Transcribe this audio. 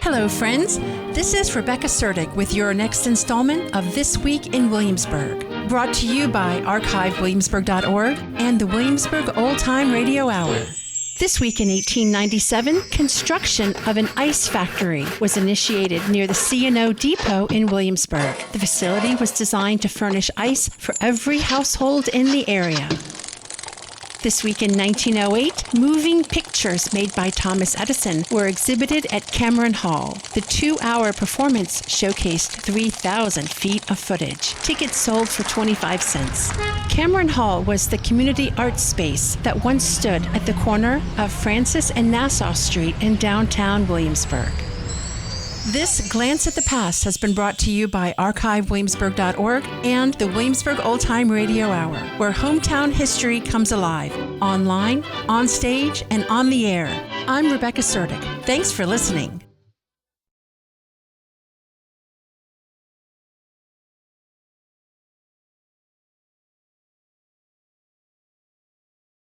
Hello, friends. This is Rebecca Suerdieck with your next installment of This Week in Williamsburg, brought to you by archivewilliamsburg.org and the Williamsburg Old Time Radio Hour. This week in 1897, construction of an ice factory was initiated near the C&O Depot in Williamsburg. The facility was designed to furnish ice for every household in the area. This week in 1908, moving pictures made by Thomas Edison were exhibited at Cameron Hall. The 2-hour performance showcased 3,000 feet of footage. Tickets sold for 25 cents. Cameron Hall was the community arts space that once stood at the corner of Francis and Nassau Street in downtown Williamsburg. This Glance at the Past has been brought to you by archivewilliamsburg.org and the Williamsburg Old Time Radio Hour, where hometown history comes alive, online, on stage, and on the air. I'm Rebecca Suerdieck. Thanks for listening.